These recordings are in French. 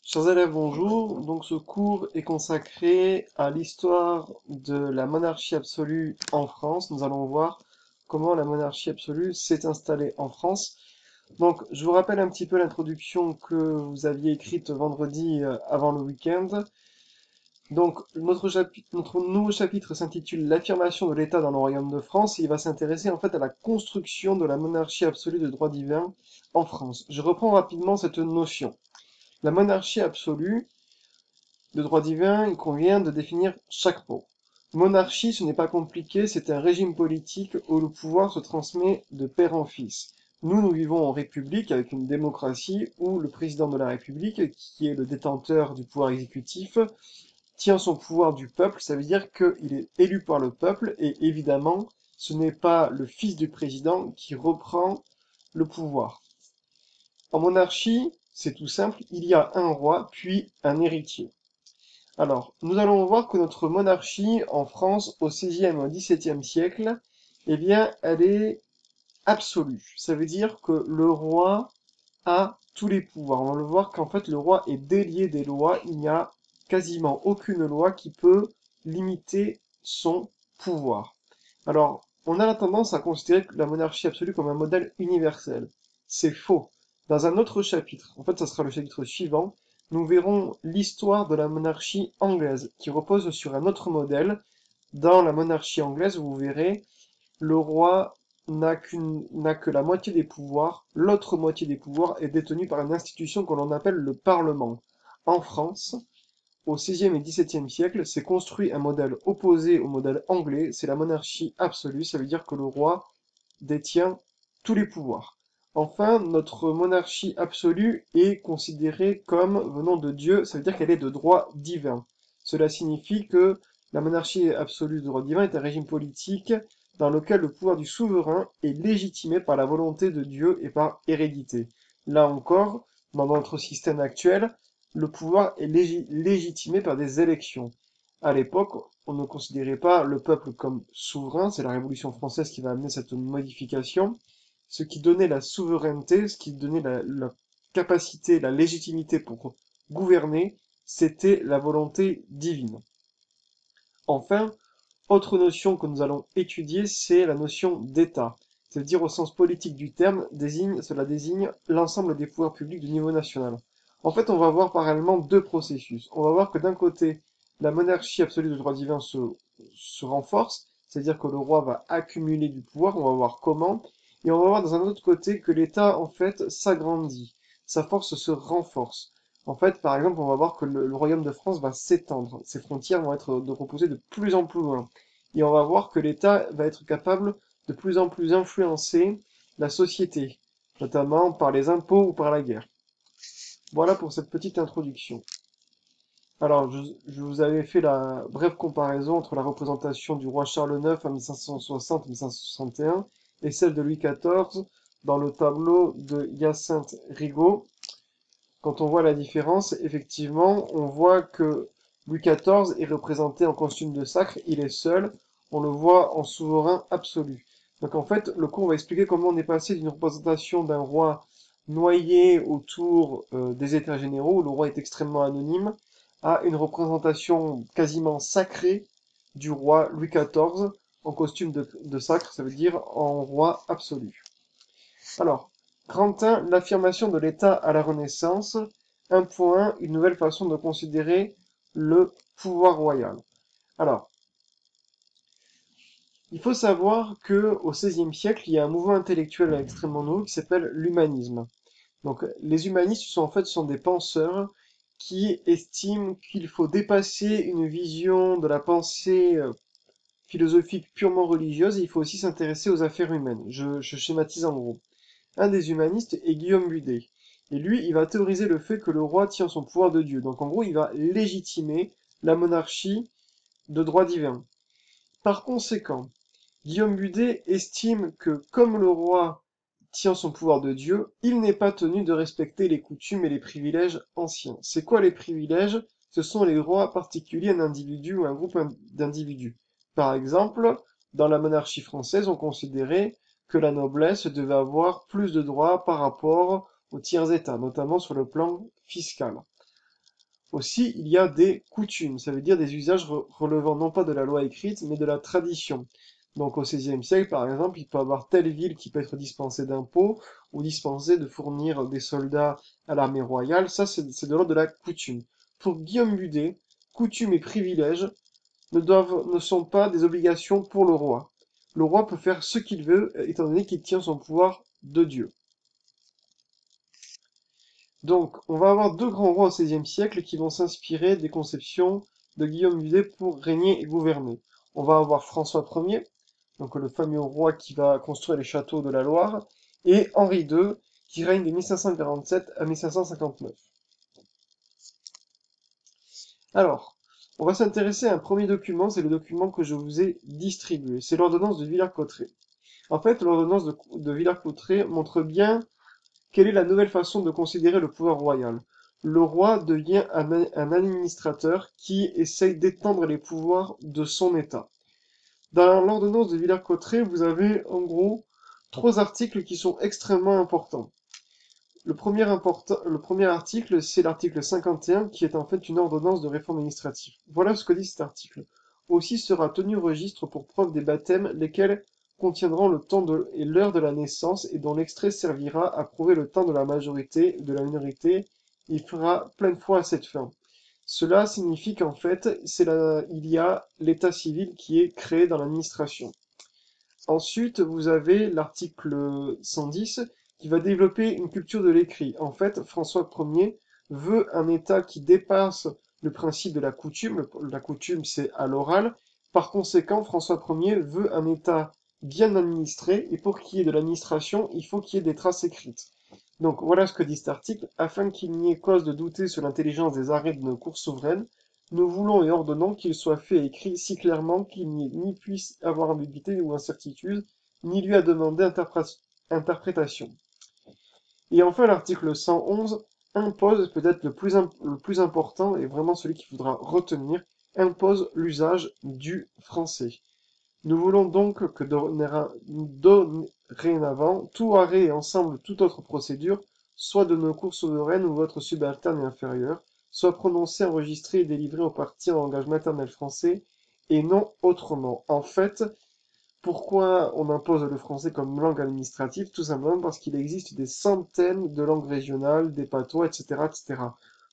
Chers élèves, bonjour. Donc ce cours est consacré à l'histoire de la monarchie absolue en France. Nous allons voir comment la monarchie absolue s'est installée en France. Donc je vous rappelle un petit peu l'introduction que vous aviez écrite vendredi avant le week-end. Donc notre nouveau chapitre s'intitule L'affirmation de l'État dans le Royaume de France et il va s'intéresser en fait à la construction de la monarchie absolue de droit divin en France. Je reprends rapidement cette notion. La monarchie absolue de droit divin, il convient de définir chaque mot. Monarchie, ce n'est pas compliqué, c'est un régime politique où le pouvoir se transmet de père en fils. Nous vivons en République avec une démocratie où le président de la République, qui est le détenteur du pouvoir exécutif, tient son pouvoir du peuple, ça veut dire qu'il est élu par le peuple et évidemment, ce n'est pas le fils du président qui reprend le pouvoir. En monarchie, c'est tout simple, il y a un roi puis un héritier. Alors, nous allons voir que notre monarchie en France au XVIe et au XVIIe siècle, eh bien, elle est absolue. Ça veut dire que le roi a tous les pouvoirs. On va le voir qu'en fait, le roi est délié des lois. Il n'y a quasiment aucune loi qui peut limiter son pouvoir. Alors, on a la tendance à considérer la monarchie absolue comme un modèle universel. C'est faux. Dans un autre chapitre, en fait, ça sera le chapitre suivant, nous verrons l'histoire de la monarchie anglaise, qui repose sur un autre modèle. Dans la monarchie anglaise, vous verrez, le roi n'a que la moitié des pouvoirs, l'autre moitié des pouvoirs est détenue par une institution que l'on appelle le Parlement. En France, au XVIe et XVIIe siècle, s'est construit un modèle opposé au modèle anglais, c'est la monarchie absolue, ça veut dire que le roi détient tous les pouvoirs. Enfin, notre monarchie absolue est considérée comme venant de Dieu, ça veut dire qu'elle est de droit divin. Cela signifie que la monarchie absolue de droit divin est un régime politique dans lequel le pouvoir du souverain est légitimé par la volonté de Dieu et par hérédité. Là encore, dans notre système actuel, le pouvoir est légitimé par des élections. À l'époque, on ne considérait pas le peuple comme souverain, c'est la Révolution française qui va amener cette modification. Ce qui donnait la souveraineté, ce qui donnait la capacité, la légitimité pour gouverner, c'était la volonté divine. Enfin, autre notion que nous allons étudier, c'est la notion d'État. C'est-à-dire au sens politique du terme, cela désigne l'ensemble des pouvoirs publics du niveau national. En fait, on va voir parallèlement deux processus. On va voir que d'un côté, la monarchie absolue de droit divin se renforce, c'est-à-dire que le roi va accumuler du pouvoir, on va voir comment, et on va voir dans un autre côté que l'État, en fait, s'agrandit, sa force se renforce. En fait, par exemple, on va voir que le royaume de France va s'étendre. Ses frontières vont être repousser de plus en plus loin. Et on va voir que l'État va être capable de plus en plus influencer la société, notamment par les impôts ou par la guerre. Voilà pour cette petite introduction. Alors, je vous avais fait la brève comparaison entre la représentation du roi Charles IX en 1560-1561 et celle de Louis XIV dans le tableau de Hyacinthe Rigaud. Quand on voit la différence, effectivement, on voit que Louis XIV est représenté en costume de sacre, il est seul, on le voit en souverain absolu. Donc en fait, le cours va expliquer comment on est passé d'une représentation d'un roi noyé autour des États généraux, où le roi est extrêmement anonyme, à une représentation quasiment sacrée du roi Louis XIV en costume de sacre, ça veut dire en roi absolu. Alors, Grantin, l'affirmation de l'État à la Renaissance, 1.1, une nouvelle façon de considérer le pouvoir royal. Alors, il faut savoir que au XVIe siècle, il y a un mouvement intellectuel extrêmement nouveau qui s'appelle l'humanisme. Donc, les humanistes sont des penseurs qui estiment qu'il faut dépasser une vision de la pensée philosophique purement religieuse et il faut aussi s'intéresser aux affaires humaines. Je schématise en gros. Un des humanistes est Guillaume Budet. Et lui, il va théoriser le fait que le roi tient son pouvoir de Dieu. Donc en gros, il va légitimer la monarchie de droit divin. Par conséquent, Guillaume Budet estime que comme le roi tient son pouvoir de Dieu, il n'est pas tenu de respecter les coutumes et les privilèges anciens. C'est quoi les privilèges? Ce sont les droits particuliers à un individu ou à un groupe d'individus. Par exemple, dans la monarchie française, on considérait que la noblesse devait avoir plus de droits par rapport aux tiers états, notamment sur le plan fiscal. Aussi, il y a des coutumes, ça veut dire des usages relevant non pas de la loi écrite, mais de la tradition. Donc au XVIe siècle, par exemple, il peut y avoir telle ville qui peut être dispensée d'impôts, ou dispensée de fournir des soldats à l'armée royale, ça c'est de l'ordre de la coutume. Pour Guillaume Budet, coutumes et privilèges ne sont pas des obligations pour le roi. Le roi peut faire ce qu'il veut, étant donné qu'il tient son pouvoir de Dieu. Donc, on va avoir deux grands rois au XVIe siècle qui vont s'inspirer des conceptions de Guillaume Mudet pour régner et gouverner. On va avoir François Ier, donc le fameux roi qui va construire les châteaux de la Loire, et Henri II, qui règne de 1547 à 1559. Alors, on va s'intéresser à un premier document, c'est le document que je vous ai distribué. C'est l'ordonnance de Villers-Cotterêts. En fait, l'ordonnance de Villers-Cotterêts montre bien quelle est la nouvelle façon de considérer le pouvoir royal. Le roi devient un administrateur qui essaye d'étendre les pouvoirs de son État. Dans l'ordonnance de Villers-Cotterêts, vous avez en gros trois articles qui sont extrêmement importants. Le premier article, c'est l'article 51, qui est en fait une ordonnance de réforme administrative. Voilà ce que dit cet article. Aussi sera tenu registre pour preuve des baptêmes, lesquels contiendront le temps et l'heure de la naissance, et dont l'extrait servira à prouver le temps de la majorité, de la minorité, et fera pleine foi à cette fin. Cela signifie qu'en fait, il y a l'état civil qui est créé dans l'administration. Ensuite, vous avez l'article 110 qui va développer une culture de l'écrit. En fait, François Ier veut un État qui dépasse le principe de la coutume. La coutume, c'est à l'oral. Par conséquent, François Ier veut un État bien administré, et pour qu'il y ait de l'administration, il faut qu'il y ait des traces écrites. Donc voilà ce que dit cet article. Afin qu'il n'y ait cause de douter sur l'intelligence des arrêts de nos cours souveraines, nous voulons et ordonnons qu'il soit fait et écrit si clairement qu'il n'y ni puisse avoir ambiguïté ou incertitude, ni lui à demander interprétation. Et enfin, l'article 111 impose, peut-être le plus important, et vraiment celui qu'il faudra retenir, impose l'usage du français. Nous voulons donc que dorénavant, tout arrêt et ensemble toute autre procédure, soit de nos cours souveraines ou votre subalterne et inférieur, soit prononcé, enregistré et délivré aux parties en langage maternel français, et non autrement. En fait, pourquoi on impose le français comme langue administrative? Tout simplement parce qu'il existe des centaines de langues régionales, des patois, etc., etc.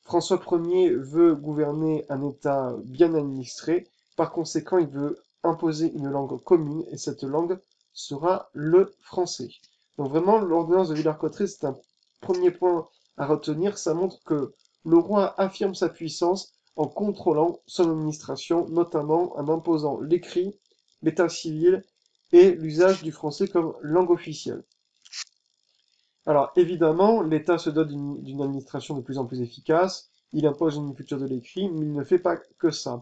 François Ier veut gouverner un État bien administré, par conséquent, il veut imposer une langue commune, et cette langue sera le français. Donc vraiment, l'ordonnance de Villers-Cotterêts, c'est un premier point à retenir, ça montre que le roi affirme sa puissance en contrôlant son administration, notamment en imposant l'écrit, l'état civil et l'usage du français comme langue officielle. Alors évidemment, l'État se dote d'une administration de plus en plus efficace, il impose une culture de l'écrit, mais il ne fait pas que ça.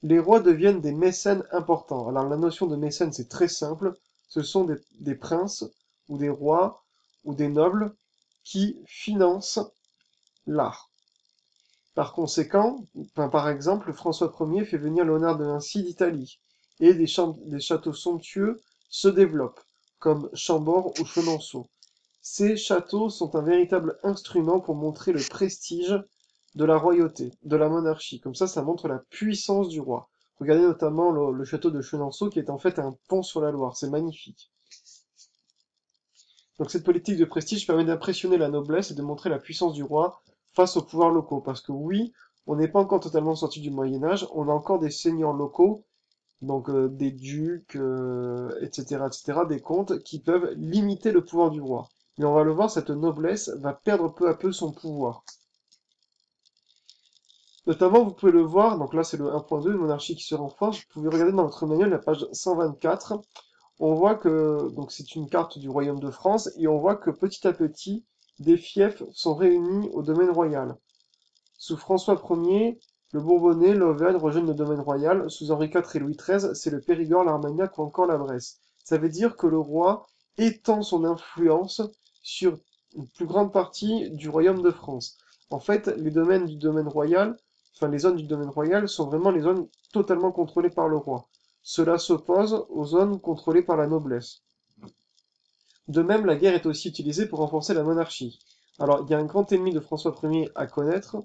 Les rois deviennent des mécènes importants. Alors la notion de mécène, c'est très simple, ce sont des princes ou des rois ou des nobles qui financent l'art. Par conséquent, par exemple, François Ier fait venir Léonard de Vinci d'Italie, et des châteaux somptueux se développent, comme Chambord ou Chenonceau. Ces châteaux sont un véritable instrument pour montrer le prestige de la royauté, de la monarchie. Comme ça montre la puissance du roi. Regardez notamment le château de Chenonceau, qui est en fait un pont sur la Loire. C'est magnifique. Donc cette politique de prestige permet d'impressionner la noblesse et de montrer la puissance du roi face aux pouvoirs locaux. Parce que oui, on n'est pas encore totalement sorti du Moyen-Âge, on a encore des seigneurs locaux, donc des ducs, etc., etc., des comtes, qui peuvent limiter le pouvoir du roi. Mais on va le voir, cette noblesse va perdre peu à peu son pouvoir. Notamment, vous pouvez le voir, donc là c'est le 1.2, une monarchie qui se renforce. Vous pouvez regarder dans votre manuel, la page 124. On voit que donc c'est une carte du royaume de France, et on voit que petit à petit, des fiefs sont réunis au domaine royal. Sous François Ier, le Bourbonnais, l'Auvergne rejoignent le domaine royal. Sous Henri IV et Louis XIII, c'est le Périgord, l'Armagnac ou encore la Bresse. Ça veut dire que le roi étend son influence sur une plus grande partie du royaume de France. En fait, les domaines du domaine royal, enfin les zones du domaine royal, sont vraiment les zones totalement contrôlées par le roi. Cela s'oppose aux zones contrôlées par la noblesse. De même, la guerre est aussi utilisée pour renforcer la monarchie. Alors, il y a un grand ennemi de François Ier à connaître,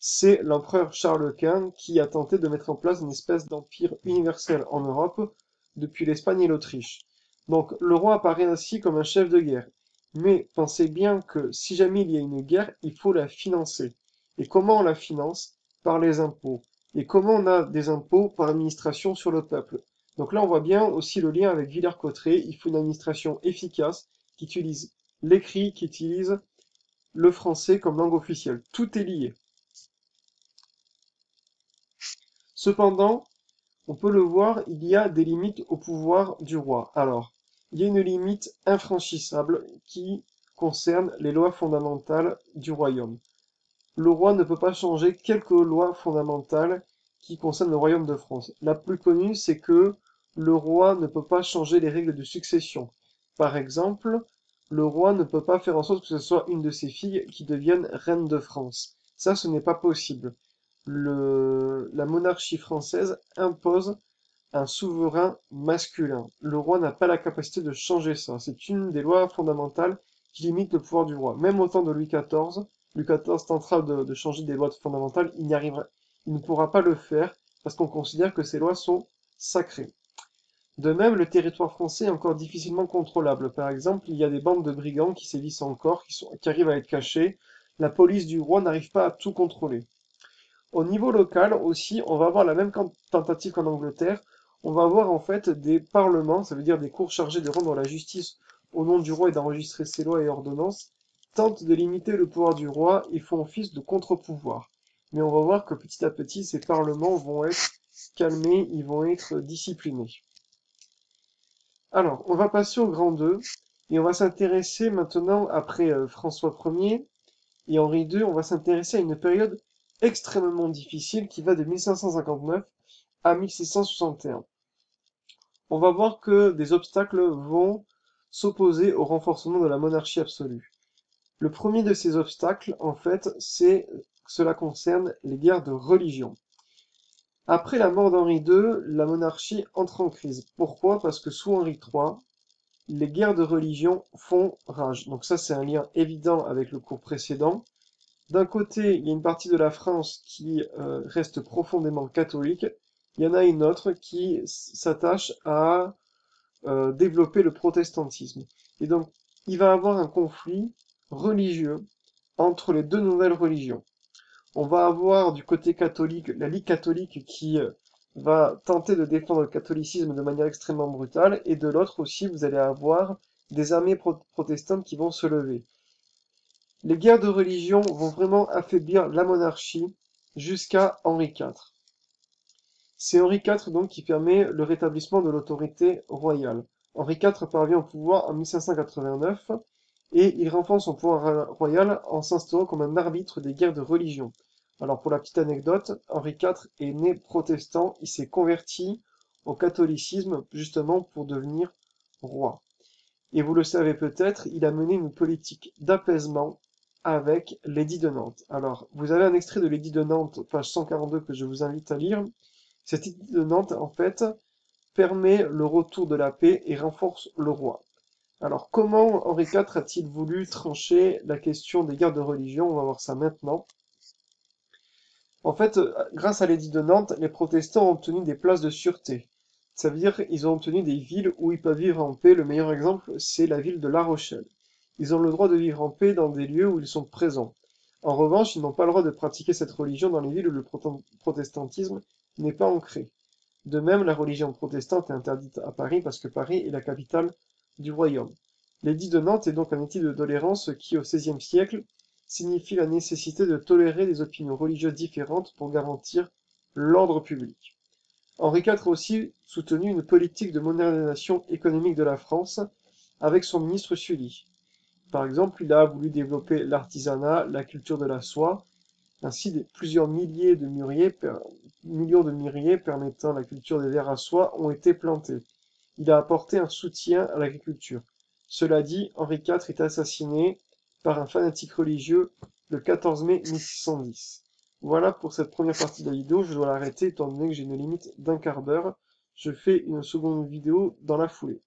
c'est l'empereur Charles Quint qui a tenté de mettre en place une espèce d'empire universel en Europe depuis l'Espagne et l'Autriche. Donc le roi apparaît ainsi comme un chef de guerre. Mais pensez bien que si jamais il y a une guerre, il faut la financer. Et comment on la finance? Par les impôts. Et comment on a des impôts? Par administration sur le peuple. Donc là, on voit bien aussi le lien avec Villers-Cotterêts. Il faut une administration efficace qui utilise l'écrit, qui utilise le français comme langue officielle. Tout est lié. Cependant, on peut le voir, il y a des limites au pouvoir du roi. Alors, il y a une limite infranchissable qui concerne les lois fondamentales du royaume. Le roi ne peut pas changer quelques lois fondamentales qui concernent le royaume de France. La plus connue, c'est que le roi ne peut pas changer les règles de succession. Par exemple, le roi ne peut pas faire en sorte que ce soit une de ses filles qui devienne reine de France. Ça, ce n'est pas possible. La monarchie française impose un souverain masculin. Le roi n'a pas la capacité de changer ça. C'est une des lois fondamentales qui limite le pouvoir du roi. Même au temps de Louis XIV, Louis XIV tentera de changer des lois fondamentales, il n'y arrivera, il ne pourra pas le faire parce qu'on considère que ces lois sont sacrées. De même, le territoire français est encore difficilement contrôlable. Par exemple, il y a des bandes de brigands qui sévissent encore, qui arrivent à être cachés. La police du roi n'arrive pas à tout contrôler. Au niveau local aussi, on va avoir la même tentative qu'en Angleterre. On va avoir en fait des parlements, ça veut dire des cours chargés de rendre la justice au nom du roi et d'enregistrer ses lois et ordonnances, tentent de limiter le pouvoir du roi et font office de contre-pouvoir. Mais on va voir que petit à petit, ces parlements vont être calmés, ils vont être disciplinés. Alors, on va passer au grand 2, et on va s'intéresser maintenant, après François Ier et Henri II, on va s'intéresser à une période extrêmement difficile qui va de 1559 à 1661. On va voir que des obstacles vont s'opposer au renforcement de la monarchie absolue. Le premier de ces obstacles, en fait, cela concerne les guerres de religion. Après la mort d'Henri II, la monarchie entre en crise. Pourquoi? Parce que sous Henri III, les guerres de religion font rage. Donc ça, c'est un lien évident avec le cours précédent. D'un côté, il y a une partie de la France qui reste profondément catholique. Il y en a une autre qui s'attache à développer le protestantisme. Et donc, il va y avoir un conflit religieux entre les deux nouvelles religions. On va avoir du côté catholique la Ligue catholique qui va tenter de défendre le catholicisme de manière extrêmement brutale, et de l'autre aussi, vous allez avoir des armées protestantes qui vont se lever. Les guerres de religion vont vraiment affaiblir la monarchie jusqu'à Henri IV. C'est Henri IV donc qui permet le rétablissement de l'autorité royale. Henri IV parvient au pouvoir en 1589 et il renforce son pouvoir royal en s'instaurant comme un arbitre des guerres de religion. Alors pour la petite anecdote, Henri IV est né protestant, il s'est converti au catholicisme justement pour devenir roi. Et vous le savez peut-être, il a mené une politique d'apaisement avec l'édit de Nantes. Alors, vous avez un extrait de l'édit de Nantes, page 142, que je vous invite à lire. Cet édit de Nantes, en fait, permet le retour de la paix et renforce le roi. Alors, comment Henri IV a-t-il voulu trancher la question des guerres de religion? On va voir ça maintenant. En fait, grâce à l'édit de Nantes, les protestants ont obtenu des places de sûreté. Ça veut dire qu'ils ont obtenu des villes où ils peuvent vivre en paix. Le meilleur exemple, c'est la ville de La Rochelle. Ils ont le droit de vivre en paix dans des lieux où ils sont présents. En revanche, ils n'ont pas le droit de pratiquer cette religion dans les villes où le protestantisme n'est pas ancré. De même, la religion protestante est interdite à Paris parce que Paris est la capitale du royaume. L'édit de Nantes est donc un édit de tolérance qui, au XVIe siècle, signifie la nécessité de tolérer des opinions religieuses différentes pour garantir l'ordre public. Henri IV a aussi soutenu une politique de modernisation économique de la France avec son ministre Sully. Par exemple, il a voulu développer l'artisanat, la culture de la soie, ainsi plusieurs millions de mûriers permettant la culture des vers à soie ont été plantés. Il a apporté un soutien à l'agriculture. Cela dit, Henri IV est assassiné par un fanatique religieux le 14 mai 1610. Voilà pour cette première partie de la vidéo, je dois l'arrêter étant donné que j'ai une limite d'1 quart d'heure. Je fais une seconde vidéo dans la foulée.